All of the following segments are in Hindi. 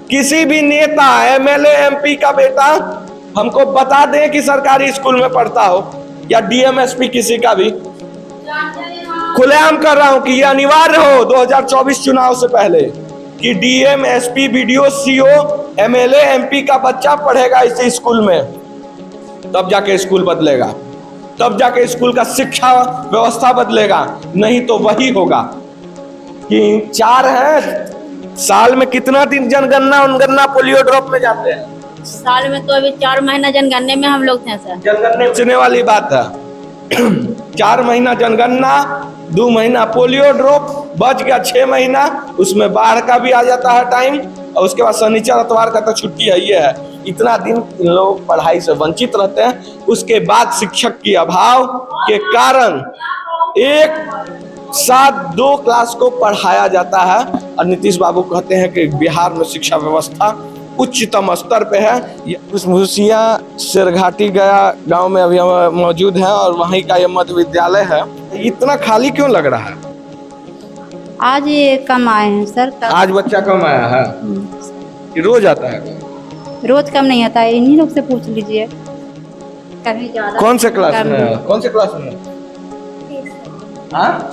किसी भी नेता, एमएलए, एमपी का बेटा हमको बता दें कि सरकारी स्कूल में पढ़ता हो, या डीएम, एसपी, किसी का भी। खुलेआम कर रहा हूं कि ये अनिवार्य हो 2024 चुनाव से पहले कि DM, SP, BDO, CO, MLA, MP का बच्चा पढ़ेगा इस स्कूल में, तब जाके स्कूल बदलेगा, तब जाके स्कूल का शिक्षा व्यवस्था बदलेगा। नहीं तो वही होगा कि 4 है, साल में कितना दिन जनगणना उनगणना पोलियो ड्रॉप में जाते हैं? साल में तो अभी 4 महीना जनगणने में हम लोग थे सर। जनगणने पूछने वाली बात है। 4 महीना जनगणना, 2 महीना पोलियो ड्रॉप, बच गया 6 महीना, उसमें बाढ़ का भी आ जाता है टाइम, और उसके बाद शनिचर इतवार का तो छुट्टी है। ये है, इतना दिन लोग पढ़ाई से वंचित रहते हैं। उसके बाद शिक्षक की अभाव के कारण एक साथ 2 क्लास को पढ़ाया जाता है, और नीतीश बाबू कहते हैं कि बिहार में शिक्षा व्यवस्था उच्चतम स्तर पे है। भूसिया सिरघाटी गया गांव में अभी हम मौजूद हैं, और वहीं का ये मध्य विद्यालय है। इतना खाली क्यों लग रहा है? आज ये कम आए हैं सर। आज बच्चा कम आया है कि रोज आता है? रोज कम नहीं आता है, इन्हीं लोग से पूछ लीजिए। कभी ज्यादा। कौन से क्लास में है? कौन से क्लास में?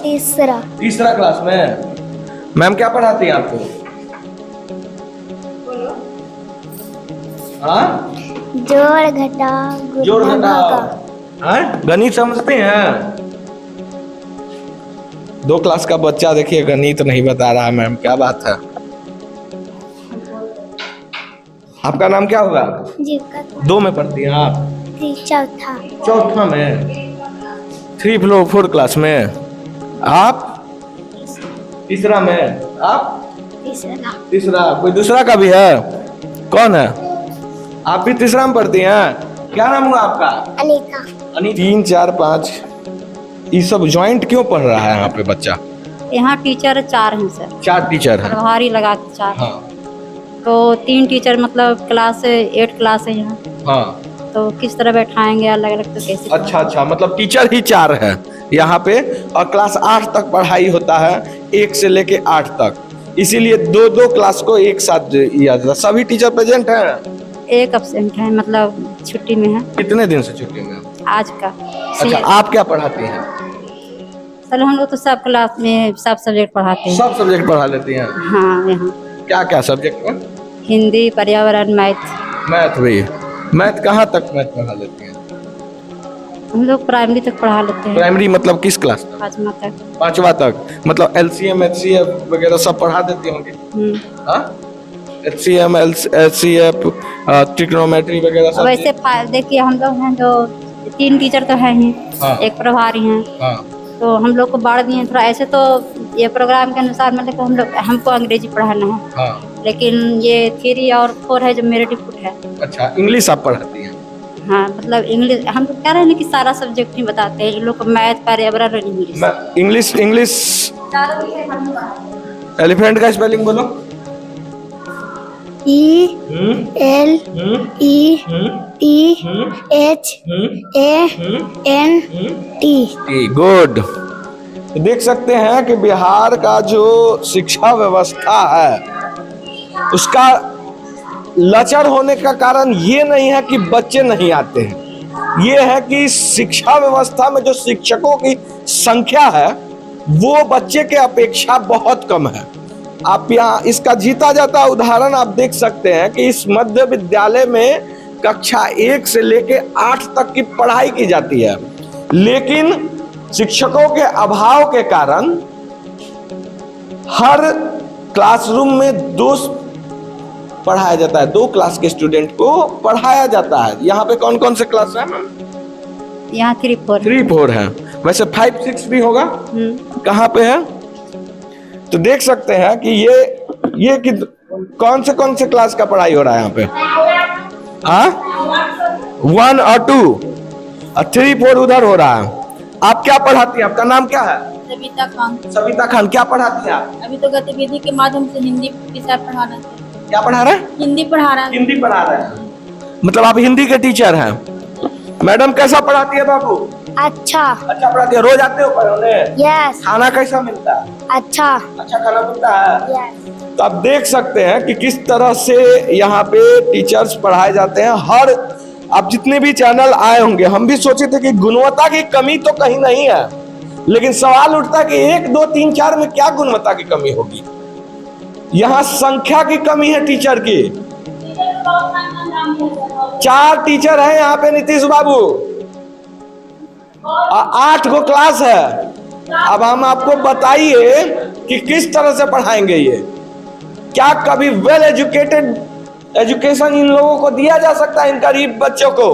तीसरा क्लास में। मैम क्या पढ़ाती हैं आपको? जोड़ घटाओ। गणित समझते हैं? 2 क्लास का बच्चा देखिए गणित नहीं बता रहा है। मैम क्या बात है? आपका नाम क्या होगा? 2 में पढ़ती हैं आप? चौथा में। 3-4 क्लास में। आप? तीसरा में। आप? तीसरा। कोई दूसरा का भी है? कौन है? आप भी तीसरा में पढ़ती हैं? क्या नाम हुआ आपका? अनीता। 3, 4, 5 ये सब ज्वाइंट क्यों पढ़ रहा है यहाँ पे बच्चा? यहाँ टीचर 4 हैं सर। 4 टीचर हैं? प्रभारी लगा के 4। हाँ। तो 3 टीचर मतलब क्लास 8 क्लास है यहाँ। हाँ। तो किस तरह बैठाएंगे अलग अलग, तो कैसे? अच्छा, मतलब टीचर ही 4 है यहाँ पे, और क्लास 8 तक पढ़ाई होता है, 1 से लेके 8 तक, इसीलिए 2 क्लास को एक साथ लिया जाता है। सभी टीचर प्रेजेंट हैं? एक एब्सेंट है, मतलब छुट्टी में है। कितने दिन से छुट्टी में? आज का। अच्छा, आप क्या पढ़ाती हैं? सर हम लोग तो सब क्लास में सब सब्जेक्ट पढ़ाते हैं। सब सब्जेक्ट पढ़ा लेती हैं? हाँ। यहाँ क्या क्या सब्जेक्ट में? हिंदी, पर्यावरण, मैथ भी। मैथ कहाँ तक मैथ पढ़ा लेती हैं? हम लोग प्राइमरी तक पढ़ा लेते हैं। प्राइमरी मतलब किस क्लास तक? 5वां तक। 5वां तक, मतलब LCM, HCF वगैरह सब पढ़ा देती होंगी? HCM, HCF, ट्रिग्नोमेट्री वगैरह सब? वैसे देखिए हम लोग हैं जो 3 टीचर तो है ही। हाँ। एक प्रभारी हैं। हाँ। तो हम लोग को बाढ़ दिए थोड़ा। ऐसे तो ये प्रोग्राम के अनुसार मतलब हमको अंग्रेजी पढ़ाना है। हाँ। लेकिन ये 3 और 4 है जो मेरे डिप्यूट है। अच्छा, इंग्लिश आप पढ़ाती हैं? हाँ, मतलब इंग्लिश हम तो कह रहे हैं कि सारा सब्जेक्ट ही बताते हैं। इन लोग को मैथ, पर्यावरण, इंग्लिश। एलिफेंट का स्पेलिंग बोलो। ELEPHANT। गुड। देख सकते हैं कि बिहार का जो शिक्षा व्यवस्था है उसका लचर होने का कारण ये नहीं है कि बच्चे नहीं आते हैं, ये है कि शिक्षा व्यवस्था में जो शिक्षकों की संख्या है वो बच्चे के अपेक्षा बहुत कम है। आप यहाँ इसका जीता जाता उदाहरण आप देख सकते हैं कि इस मध्य विद्यालय में कक्षा 1 से लेके 8 तक की पढ़ाई की जाती है, लेकिन शिक्षकों के अभाव के कारण हर क्लासरूम में 2 पढ़ाया जाता है, 2 क्लास के स्टूडेंट को पढ़ाया जाता है। यहाँ पे कौन कौन से क्लास है? यहाँ 3-4 है। वैसे 5-6 भी होगा? कहाँ पे है? तो देख सकते हैं कि ये कि कौन से क्लास का पढ़ाई हो रहा है यहाँ पे? 1 और 2 और 3-4 उधर हो रहा है। आप क्या पढ़ाती हैं? आपका नाम क्या है? सविता खान। क्या पढ़ाती हैं आप? अभी तो गतिविधि के माध्यम से हिंदी विषय पढ़ा रहे हैं। क्या पढ़ा रहे हैं? हिंदी पढ़ा रहे हैं। मतलब आप हिंदी के टीचर हैं? मैडम कैसा पढ़ाती है बाबू? अच्छा पढ़ाती है। रोज आते हो पढ़ाने? यस। खाना कैसा मिलता है? अच्छा खाना मिलता है? यस। तो आप देख सकते हैं कि किस तरह से यहाँ पे टीचर्स पढ़ाए जाते हैं। हर आप जितने भी चैनल आए होंगे, हम भी सोचे थे कि गुणवत्ता की कमी तो कहीं नहीं है, लेकिन सवाल उठता है कि 1, 2, 3, 4 में क्या गुणवत्ता की कमी होगी। यहाँ संख्या की कमी है टीचर की। 4 टीचर हैं यहाँ पे नीतीश बाबू, 8 गो क्लास है। अब हम आपको बताइए कि किस तरह से पढ़ाएंगे ये। क्या कभी वेल एजुकेटेड एजुकेशन इन लोगों को दिया जा सकता है, इन गरीब बच्चों को?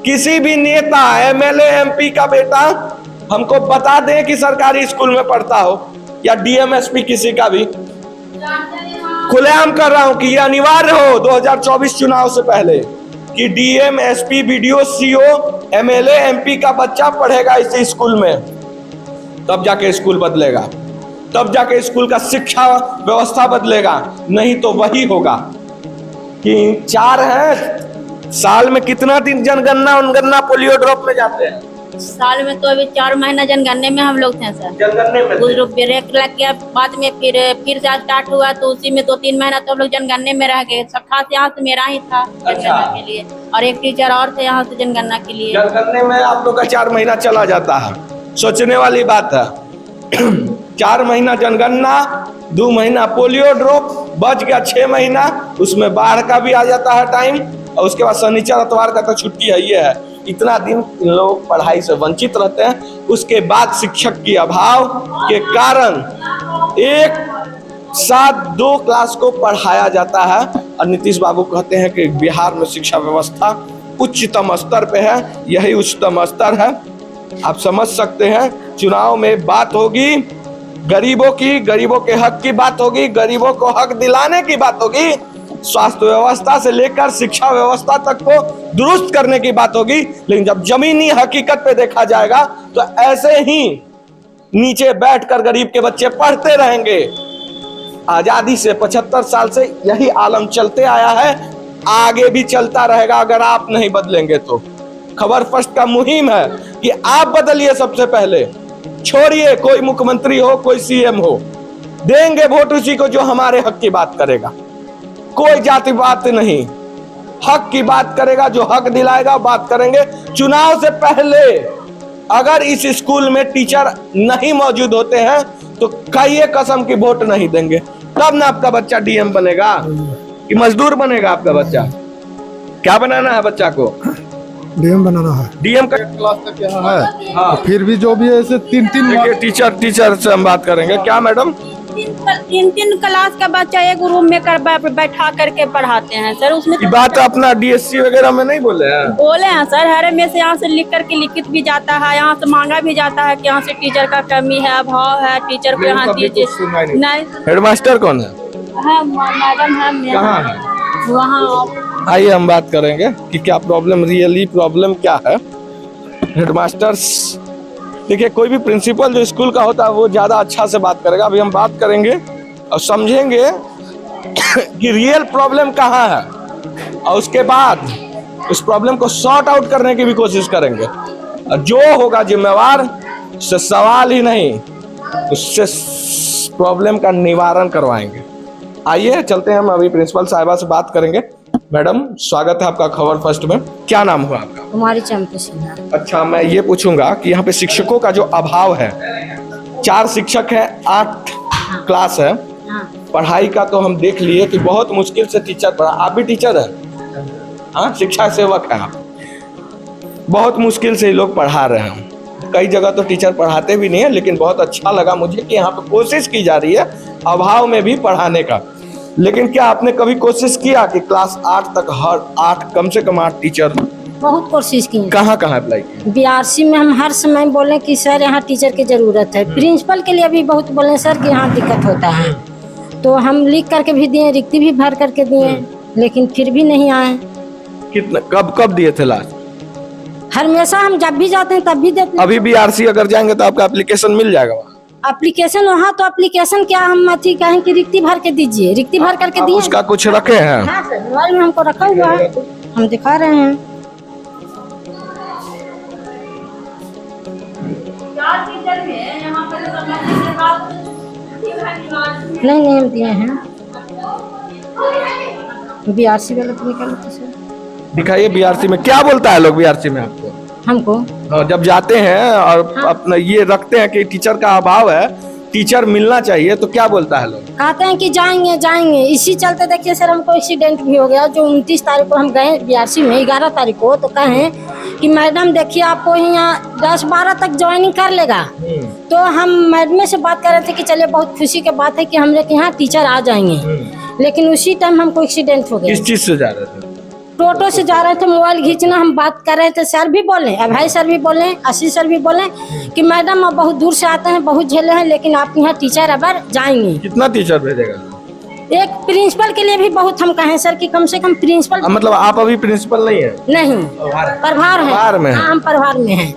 किसी भी नेता, एमएलए, एमपी का बेटा हमको बता दें कि सरकारी स्कूल में पढ़ता हो, या डीएम, एसपी, किसी का भी। खुलेआम कर रहा हूं कि यह अनिवार्य हो 2024 चुनाव से पहले कि DM, SP, BDO, CO, MLA, MP का बच्चा पढ़ेगा इसी स्कूल में, तब जाके स्कूल बदलेगा, तब जाके स्कूल का शिक्षा व्यवस्था बदलेगा। नहीं तो वही होगा कि 4 हैं, साल में कितना दिन जनगणना उनगणना पोलियो ड्रॉप में जाते हैं? साल में तो अभी 4 महीना जनगणने में हम लोग थे सर। जनगणने में कुछ लोग ब्रेक लग गया, बाद में फिर से स्टार्ट हुआ, तो उसी में 2-3 महीना तो हम लोग जनगणने में रह गए। सब खास यहाँ से मेरा ही था जनगणना के लिए, और एक टीचर और थे यहाँ से जनगणना के लिए। जनगणने में आप लोग का 4 महीना चला जाता है, सोचने वाली बात है। 4 महीना जनगणना, 2 महीना पोलियो ड्रॉप, बच गया 6 महीना, उसमें बाढ़ का भी आ जाता है टाइम, और उसके बाद शनिचर इतवार का तो छुट्टी है। ये है, इतना दिन लोग पढ़ाई से वंचित रहते हैं। उसके बाद शिक्षक की अभाव के कारण एक साथ 2 क्लास को पढ़ाया जाता है, और नीतीश बाबू कहते हैं कि बिहार में शिक्षा व्यवस्था उच्चतम स्तर पे है। यही उच्चतम स्तर है, आप समझ सकते हैं। चुनाव में बात होगी गरीबों की, गरीबों के हक की बात होगी, गरीबों को हक दिलाने की बात होगी, स्वास्थ्य व्यवस्था से लेकर शिक्षा व्यवस्था तक को दुरुस्त करने की बात होगी। लेकिन जब जमीनी हकीकत पे देखा जाएगा तो ऐसे ही नीचे बैठकर गरीब के बच्चे पढ़ते रहेंगे। आजादी से 75 साल से यही आलम चलते आया है, आगे भी चलता रहेगा अगर आप नहीं बदलेंगे तो। खबर फर्स्ट का मुहिम है कि आप बदलिए सबसे पहले। छोड़िए कोई मुख्यमंत्री हो, कोई सीएम हो, देंगे वोट उसी को जो हमारे हक की बात करेगा। कोई जाति बात नहीं, हक की बात करेगा, जो हक दिलाएगा बात करेंगे। चुनाव से पहले अगर इस स्कूल में टीचर नहीं मौजूद होते हैं तो कई कसम की वोट नहीं देंगे। तब ना आपका बच्चा डीएम बनेगा कि मजदूर बनेगा आपका बच्चा। क्या बनाना है बच्चा को? डीएम बनाना है। डीएम का क्लास तक यहाँ है। हाँ। तो फिर भी जो भी है ऐसे 3-3 टीचर से हम बात करेंगे। क्या मैडम? 3 क्लास का बच्चा एक रूम में बैठा करके पढ़ाते हैं सर। उसमें ये बात अपना डीएससी वगैरह में नहीं बोले हैं? बोले हैं सर, हर में से यहाँ से लिख करके लिखित भी जाता है, यहाँ से मांगा भी जाता है कि यहाँ से टीचर का कमी है, अभाव है, टीचर को यहाँ दीजिए। नहीं, हेडमास्टर कौन है? मैडम है। कहाँ है? वहाँ। आइए हम बात करेंगे कि क्या प्रॉब्लम, रियली प्रॉब्लम क्या है। हेडमास्टर्स, देखिए कोई भी प्रिंसिपल जो स्कूल का होता है वो ज़्यादा अच्छा से बात करेगा। अभी हम बात करेंगे और समझेंगे कि रियल प्रॉब्लम कहाँ है, और उसके बाद उस प्रॉब्लम को सॉर्ट आउट करने की भी कोशिश करेंगे। और जो होगा जिम्मेवार, उससे सवाल ही नहीं, उससे प्रॉब्लम का निवारण करवाएंगे। आइए चलते हैं, हम अभी प्रिंसिपल साहिबा से बात करेंगे। मैडम स्वागत है आपका खबर फर्स्ट में। क्या नाम हुआ आपका? कुमारी चंपू सिन्हा। अच्छा, मैं ये पूछूंगा कि यहाँ पे शिक्षकों का जो अभाव है, 4 शिक्षक हैं, 8 क्लास है। पढ़ाई का तो हम देख लिए कि बहुत मुश्किल से टीचर पढ़ा। आप भी टीचर हैं? हाँ, शिक्षा सेवक हैं आप। बहुत मुश्किल से लोग पढ़ा रहे हैं। कई जगह तो टीचर पढ़ाते भी नहीं है, लेकिन बहुत अच्छा लगा मुझे कि यहाँ पे कोशिश की जा रही है अभाव में भी पढ़ाने का। लेकिन क्या आपने कभी कोशिश किया कि क्लास 8 तक हर 8 कम से कम 8 टीचर? बहुत कोशिश की। कहाँ अप्लाई की? बीआरसी में हम हर समय बोले कि सर यहाँ टीचर की जरूरत है। प्रिंसिपल के लिए भी बहुत बोले सर कि यहाँ दिक्कत होता है, तो हम लिख करके भी दिए, रिक्ति भी भर करके दिए, लेकिन फिर भी नहीं आए। कितना कब दिए थे लास्ट? हमेशा हम जब भी जाते हैं तब भी देते हैं। अभी बीआरसी अगर जाएंगे तो आपका एप्लीकेशन मिल जाएगा वहाँ? एप्लीकेशन वहाँ तो एप्लीकेशन क्या हम अथी कहें कि रिक्ति भर के दीजिए, रिक्ति भर करके दिए। उसका कुछ रखे हैं? हाँ सर, मोबाइल में हमको रखा हुआ है, हम दिखा रहे हैं। नहीं नहीं हम दिए हैं, BRC वाले तो निकाले थे सर दिखाइए बीआरसी में क्या बोलता है लोग बीआरसी में आपको हमको। और जब जाते हैं और हाँ। अपना ये रखते हैं कि टीचर का अभाव है, टीचर मिलना चाहिए, तो क्या बोलता है लोग? कहते हैं कि जाएंगे जाएंगे। इसी चलते देखिए सर हमको एक्सीडेंट भी हो गया। जो 29 तारीख को हम गए BRC में, 11 तारीख को, तो कहें कि मैडम देखिए आपको यहाँ 10-12 तक ज्वाइनिंग कर लेगा। तो हम मैडम से बात कर रहे थे कि चलिए बहुत खुशी की बात है कि हम लोग यहाँ टीचर आ जाएंगे, लेकिन उसी टाइम हमको एक्सीडेंट हो गया। किस चीज से जा रहे थे? टोटो से जा रहे थे, मोबाइल खींचना, हम बात कर रहे थे। सर भी बोले, अभय सर भी बोले, आशीष सर भी बोले कि मैडम आप बहुत दूर से आते हैं, बहुत झेले हैं, लेकिन आप यहाँ टीचर अब जाएंगे। कितना टीचर भेजेगा? एक प्रिंसिपल के लिए भी बहुत हम कहें सर कि कम से कम प्रिंसिपल। मतलब आप अभी प्रिंसिपल नहीं है? नहीं, प्रभार है। प्रभार में है। हाँ, हम प्रभार में हैं।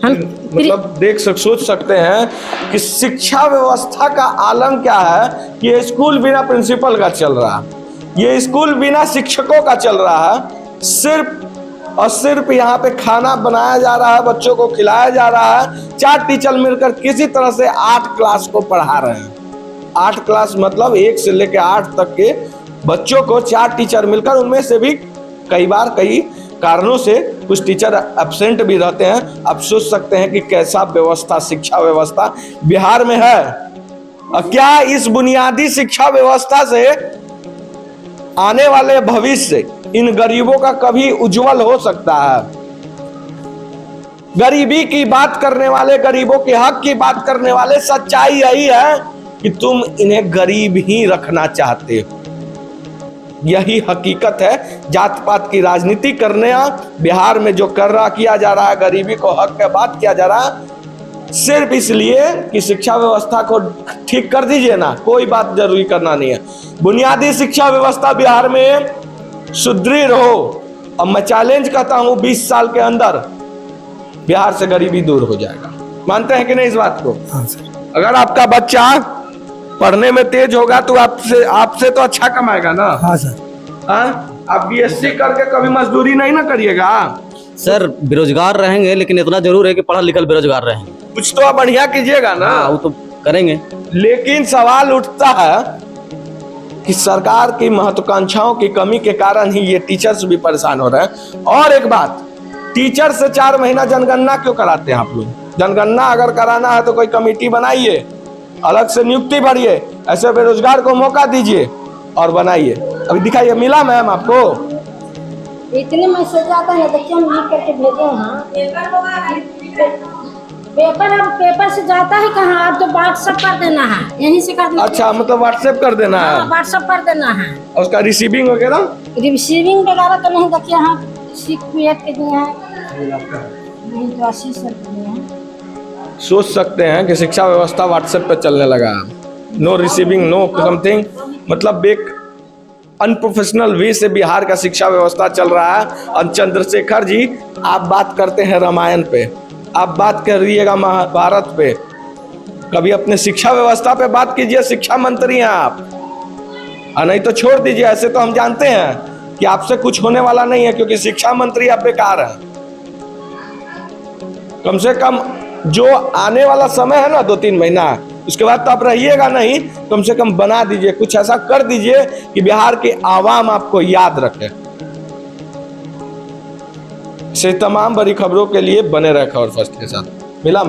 हम मतलब सोच सकते हैं कि शिक्षा व्यवस्था का आलम क्या है कि ये स्कूल बिना प्रिंसिपल का चल रहा है, ये स्कूल बिना शिक्षकों का चल रहा है। सिर्फ और सिर्फ यहाँ पे खाना बनाया जा रहा है, बच्चों को खिलाया जा रहा है। 4 टीचर मिलकर किसी तरह से 8 क्लास को पढ़ा रहे हैं। 8 क्लास मतलब 1 से लेकर 8 तक के बच्चों को 4 टीचर मिलकर, उनमें से भी कई बार कई कारणों से कुछ टीचर एब्सेंट भी रहते हैं। अब सोच सकते हैं कि कैसा व्यवस्था, शिक्षा व्यवस्था बिहार में है। और क्या इस बुनियादी शिक्षा व्यवस्था से आने वाले भविष्य इन गरीबों का कभी उज्जवल हो सकता है? गरीबी की बात करने वाले, गरीबों के हक की बात करने वाले, सच्चाई यही है कि तुम इन्हें गरीब ही रखना चाहते हो। यही हकीकत है। जात पात की राजनीति करने बिहार में जो किया जा रहा है, गरीबी को हक के बात किया जा रहा है, सिर्फ इसलिए कि शिक्षा व्यवस्था को ठीक कर दीजिए ना, कोई बात जरूरी करना नहीं है। बुनियादी शिक्षा व्यवस्था बिहार में सुदृढ़ हो, और मैं चैलेंज करता हूं 20 साल के अंदर बिहार से गरीबी दूर हो जाएगा। मानते हैं कि नहीं इस बात को? हाँ सर। अगर आपका बच्चा पढ़ने में तेज होगा तो आपसे तो अच्छा कमाएगा ना? हाँ सर। आप BSc करके कभी मजदूरी नहीं ना करिएगा? सर बेरोजगार रहेंगे, लेकिन इतना जरूर है कि पढ़ा लिखा बेरोजगार रहेंगे। कुछ तो आप बढ़िया कीजिएगा ना। वो तो करेंगे, लेकिन सवाल उठता है कि सरकार की महत्वाकांक्षाओं की कमी के कारण ही ये टीचर्स भी परेशान हो रहे हैं। और एक बात, टीचर से 4 महीना जनगणना क्यों कराते हैं आप लोग? जनगणना अगर कराना है तो कोई कमेटी बनाइए, अलग से नियुक्ति भरिए, ऐसे बेरोजगार को मौका दीजिए और बनाइए। अभी दिखाइए, मिला मैम आपको? इतने मैसेज आता है, देखिए हम लिख करके भेजे हैं। पेपर से जाता है कहाँ? आप तो व्हाट्सएप कर देना है, यहीं से कर देना। अच्छा, मतलब व्हाट्सएप कर देना है? व्हाट्सएप कर देना है। और उसका रिसीविंग वगैरह? रिसीविंग वगैरह तो नहीं, देखिए हाँ सीक्वेट के दिए हैं, नहीं तो आशीष सर के दिए हैं। सोच सकते हैं कि शिक्षा व्यवस्था व्हाट्सएप पे चलने लगा। नो रिसीविंग, नो समथिंग, मतलब एक अनप्रोफेशनल वे से बिहार का शिक्षा व्यवस्था चल रहा है। और चंद्रशेखर जी, आप बात करते हैं रामायण पे, आप बात करिएगा महाभारत पे, कभी अपने शिक्षा व्यवस्था पे बात कीजिए। शिक्षा मंत्री हैं आप, और नहीं तो छोड़ दीजिए। ऐसे तो हम जानते हैं कि आपसे कुछ होने वाला नहीं है, क्योंकि शिक्षा मंत्री आप बेकार हैं। कम से कम जो आने वाला समय है ना 2-3 महीना, उसके बाद तो आप रहिएगा नहीं, कम से कम बना दीजिए, कुछ ऐसा कर दीजिए कि बिहार के आवाम आपको याद रखे। से तमाम बड़ी खबरों के लिए बने रहे खबर फर्स्ट के साथ। मिला।